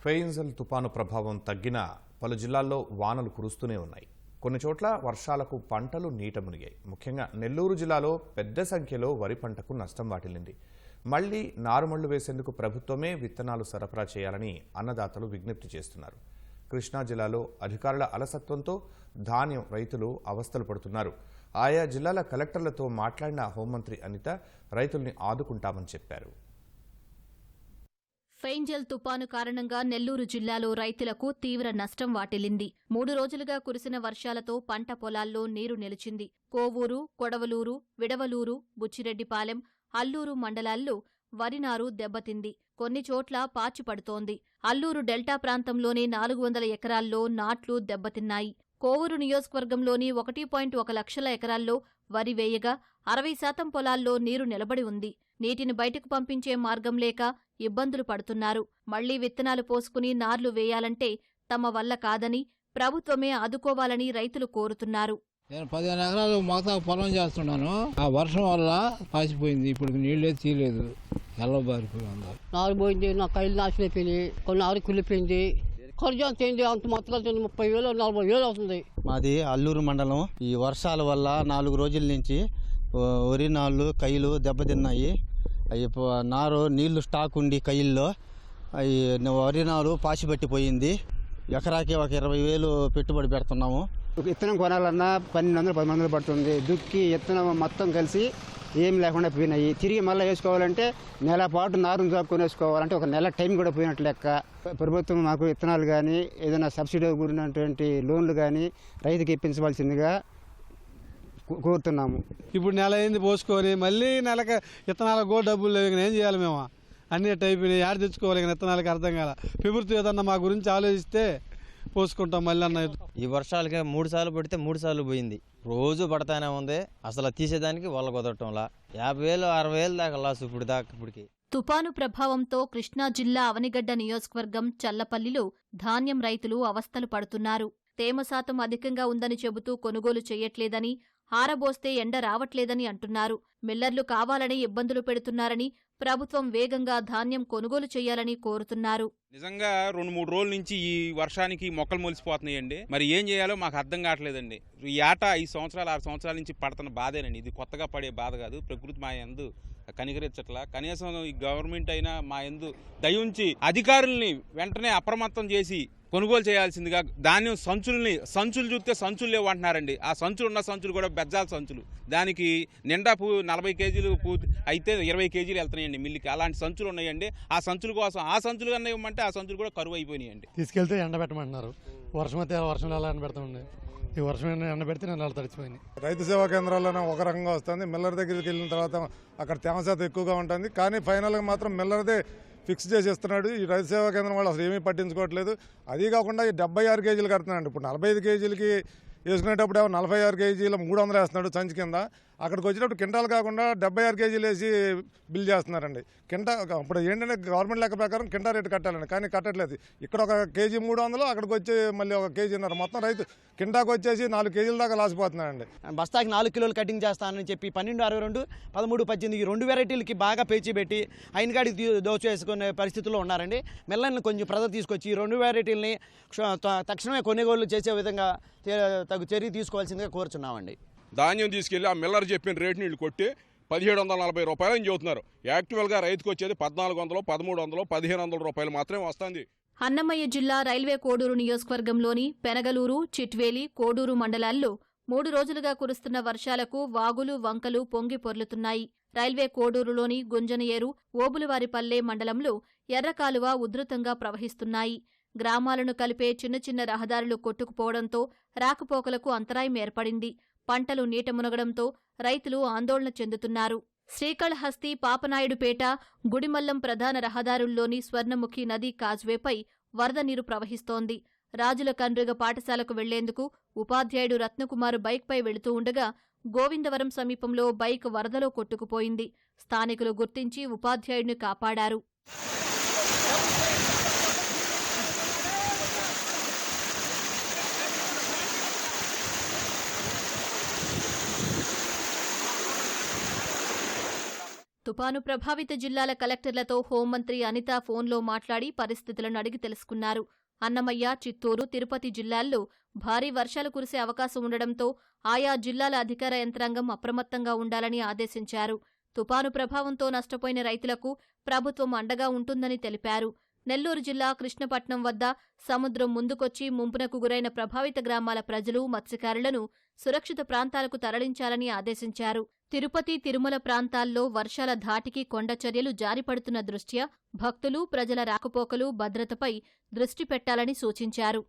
ఫెయిన్జల్ తుపాను ప్రభావం తగ్గినా పలు జిల్లాల్లో వానలు కురుస్తూనే ఉన్నాయి. కొన్ని చోట్ల వర్షాలకు పంటలు నీట మునిగాయి. ముఖ్యంగా నెల్లూరు జిల్లాలో పెద్ద సంఖ్యలో వరి పంటకు నష్టం వాటిల్లింది. మళ్లీ నారుమళ్లు వేసేందుకు ప్రభుత్వమే విత్తనాలు సరఫరా చేయాలని అన్నదాతలు విజ్ఞప్తి చేస్తున్నారు. కృష్ణా జిల్లాలో అధికారుల అలసత్వంతో ధాన్యం రైతులు అవస్థలు పడుతున్నారు. ఆయా జిల్లాల కలెక్టర్లతో మాట్లాడిన హోంమంత్రి అనిత రైతుల్ని ఆదుకుంటామని చెప్పారు. ఫెయిన్జల్ తుపాను కారణంగా నెల్లూరు జిల్లాలో రైతులకు తీవ్ర నష్టం వాటిల్లింది. 3 రోజులుగా కురిసిన వర్షాలతో పంట పొలాల్లో నీరు నిలిచింది. కోవూరు, కొడవలూరు, విడవలూరు, బుచ్చిరెడ్డిపాలెం, అల్లూరు మండలాల్లో వరి నారు దెబ్బతింది. కొన్ని చోట్ల పాచి పడుతోంది. అల్లూరు డెల్టా ప్రాంతంలోని 400 ఎకరాల్లో నాట్లు దెబ్బతిన్నాయి. కోవూరు నియోజకవర్గంలోని 1.1 లక్షల ఎకరాల్లో వరి వేయగా 60% పొలాల్లో నీరు నిలబడి ఉంది. నీటిని బయటకు పంపించే మార్గం లేక ఇబ్బందులు పడుతున్నారు. మళ్లీ విత్తనాలు పోసుకుని నార్లు వేయాలంటే తమ వల్ల కాదని ప్రభుత్వమే ఆదుకోవాలని రైతులు కోరుతున్నారు. నేను 15 ఎకరాలు మొత్తం పొలం చేస్తున్నాను. ఆ వర్షం వల్ల పాసిపోయింది. ఇప్పుడు నీళ్ళే తీయలేదు, ఎల్లబారిపోయింది. నారు పోయింది, నా కైలు నాశనం అయిపోయింది, కొన్ని ఆరు కుళ్ళిపోయింది. ఖర్చు అంత అయింది, అంత మొత్తం 30,000 40,000 అవుతుంది. మాది అల్లూరు మండలం. ఈ వర్షాల వల్ల 4 రోజుల నుంచి వరి నాళ్ళు కైలు దెబ్బతిన్నాయి. అవి నారు నీళ్లు స్టాక్ ఉండి కైల్లో అవి వరి నారు పాసిపట్టిపోయింది. ఎకరాకి ఒక 20,000 పెట్టుబడి పెడుతున్నాము. విత్తనం కొనాలన్నా 1200-1300 పడుతుంది. దుక్కి విత్తనం మొత్తం కలిసి ఏం లేకుండా పోయినాయి. తిరిగి మళ్ళీ వేసుకోవాలంటే నెల పాటు నారును దాక్కుని వేసుకోవాలంటే ఒక నెల టైం కూడా పోయినట్లు లెక్క. ప్రభుత్వం మాకు విత్తనాలు కానీ ఏదైనా సబ్సిడీ కూడినటువంటి లోన్లు కానీ రైతుకి ఇప్పించవలసిందిగా కోరుతున్నాము. ఇప్పుడు నెల అయింది పోసుకొని మళ్ళీ నెలకు విత్తనాలకు కూడా డబ్బులు లేవు. ఏం చేయాలి మేము? అన్ని అయిపోయినాయి. యాడ్ తెచ్చుకోవాలి విత్తనాలకి అర్థం కాల. ప్రభుత్వం ఏదన్నా మా గురించి ఆలోచిస్తే పోసుకుంటాం మళ్ళీ అన్న. ఈ వర్షాలకి 3 సార్లు పడితే 3 సార్లు పోయింది. రోజు పడతానే ఉంది. అసలు తీసేదానికి వాళ్ళ కుదరటంలా 50,000 60,000 దాకా లాస్ ఇప్పటికి. తుపాను ప్రభావంతో కృష్ణా జిల్లా అవనిగడ్డ నియోజకవర్గం చల్లపల్లిలో ధాన్యం రైతులు అవస్థలు పడుతున్నారు. తేమ శాతం అధికంగా ఉందని చెబుతూ కొనుగోలు చేయట్లేదని, ఆరబోస్తే ఎండ రావట్లేదని అంటున్నారు. మిల్లర్లు కావాలని ఇబ్బందులు పెడుతున్నారని ప్రభుత్వం వేగంగా ధాన్యం కొనుగోలు చేయాలని కోరుతున్నారు. నిజంగా 2-3 రోజుల నుంచి ఈ వర్షానికి మొక్కలు మొలిసిపోతున్నాయండి. మరి ఏం చేయాలో మాకు అర్థం కావట్లేదండి. ఈ ఏట 5 సంవత్సరాలు 6 సంవత్సరాల నుంచి పడుతున్న బాధేనండి. ఇది కొత్తగా పడే బాధ కాదు. ప్రకృతి మా యందు కనికరించట్లా. కనీసం ఈ గవర్నమెంట్ అయినా మా యందు దయ ఉంచి అధికారుల్ని వెంటనే అప్రమత్తం చేసి కొనుగోలు చేయాల్సిందిగా. ధాన్యం సంచులు చూస్తే సంచులు లేవు అంటున్నారండి. ఆ సంచులు ఉన్న సంచులు కూడా బెజ్జాల సంచులు. దానికి నిండా 40 కేజీలు అయితే 20 కేజీలు వెళ్తున్నాయండి మిల్లికి. అలాంటి సంచులు ఉన్నాయండి. ఆ సంచుల కోసం ఆ సంచులు కన్నా ఇవ్వమంటే ఆ సంచులు కూడా కరువు అయిపోయినాయండి. తీసుకెళ్తే ఎండబెట్టమంటున్నారు. వర్షం అయితే వర్షం ఎలా ఎండబెడతామండి? ఈ వర్షం ఎండబెడితే నెలలు తడిచిపోయింది. రైతు సేవా కేంద్రాల్లోనే ఒక రకంగా వస్తుంది. మిల్లర్ దగ్గరికి వెళ్ళిన తర్వాత అక్కడ తేమ శాతం ఎక్కువగా ఉంటుంది. కానీ ఫైనల్గా మాత్రం మిల్లర్దే ఫిక్స్ చేసి ఇస్తున్నాడు. ఈ రైతు సేవా కేంద్రం వాళ్ళు అసలు ఏమీ పట్టించుకోవట్లేదు. అది కాకుండా 76 కేజీలు కడుతున్నాడు. ఇప్పుడు 45 కేజీలకి వేసుకునేటప్పుడు 46 కేజీల 300 వేస్తున్నాడు సంచి కింద. అక్కడికి వచ్చినప్పుడు కింటాలు కాకుండా 76 కేజీలు వేసి బిల్ చేస్తున్నారండి. ఇప్పుడు ఏంటంటే గవర్నమెంట్ లెక్క ప్రకారం కింటా రేటు కట్టాలండి, కానీ కట్టట్లేదు. ఇక్కడ ఒక కేజీ 300, అక్కడికి వచ్చి మళ్ళీ ఒక కేజీన్నర. మొత్తం రైతు కింటాకు వచ్చేసి 4 కేజీల దాకా లాసిపోతున్నాడండి. బస్తాకి 4 కిలోలు కటింగ్ చేస్తానని చెప్పి 12, 62, 13, 18 ఈ 2 వెరైటీలకి బాగా పేచి పెట్టి అయినకాడికి దోచేసుకునే పరిస్థితుల్లో ఉన్నారండి. మిల్లర్ని కొంచెం ప్రజలు తీసుకొచ్చి ఈ 2 వెరైటీలని తక్షణమే కొనుగోలు చేసే విధంగా తగు చర్య తీసుకోవాల్సిందిగా కోరుచున్నామండి. ధాన్యం తీసుకెళ్లి ఆ మిల్లర్ చెప్పిన రేటు నీళ్ళు కొట్టి 1,740 రూపాయలని చెబుతున్నారు. యాక్చువల్గా రైతుకు వచ్చేది 1,400, 1,300, 1,500 రూపాయలు మాత్రమే వస్తుంది. అన్నమయ్య జిల్లా రైల్వే కోడూరు నియోజకవర్గంలోని పెనగలూరు, చిట్వేలి, కోడూరు మండలాల్లో 3 రోజులుగా కురుస్తున్న వర్షాలకు వాగులు, వంకలు పొంగి పొర్లుతున్నాయి. రైల్వే కోడూరులోని గుంజనయేరు, ఓబులవారిపల్లె మండలంలో ఎర్రకాలువ ఉధృతంగా ప్రవహిస్తున్నాయి. గ్రామాలను కలిపే చిన్న రహదారులు కొట్టుకుపోవడంతో రాకపోకలకు అంతరాయం ఏర్పడింది. పంటలు నీట మునగడంతో రైతులు ఆందోళన చెందుతున్నారు. శ్రీకాళహస్తి, పాపనాయుడుపేట, గుడిమల్లం ప్రధాన రహదారుల్లోని స్వర్ణముఖి నది కాజ్వేపై వరద నీరు ప్రవహిస్తోంది. రాజుల కండ్రిగ పాఠశాలకు వెళ్లేందుకు ఉపాధ్యాయుడు రత్నకుమార్ బైక్పై వెళుతూ ఉండగా గోవిందవరం సమీపంలో బైక్ వరదలో కొట్టుకుపోయింది. స్థానికులు గుర్తించి ఉపాధ్యాయుడిని కాపాడారు. తుపాను ప్రభావిత జిల్లాల కలెక్టర్లతో హోంమంత్రి అనిత ఫోన్లో మాట్లాడి పరిస్థితులను అడిగి తెలుసుకున్నారు. అన్నమయ్య, చిత్తూరు, తిరుపతి జిల్లాల్లో భారీ వర్షాలు కురిసే అవకాశం ఉండడంతో ఆయా జిల్లాల అధికార యంత్రాంగం అప్రమత్తంగా ఉండాలని ఆదేశించారు. తుపాను ప్రభావంతో నష్టపోయిన రైతులకు ప్రభుత్వం అండగా ఉంటుందని తెలిపారు. నెల్లూరు జిల్లా కృష్ణపట్నం వద్ద సముద్రం ముందుకొచ్చి ముంపునకు గురైన ప్రభావిత గ్రామాల ప్రజలు, మత్స్యకారులను సురక్షిత ప్రాంతాలకు తరలించాలని ఆదేశించారు. తిరుపతి, తిరుమల ప్రాంతాల్లో వర్షాల ధాటికి కొండచర్యలు జారిపడుతున్న దృష్ట్యా భక్తులు, ప్రజల రాకపోకలు, భద్రతపై దృష్టి పెట్టాలని సూచించారు.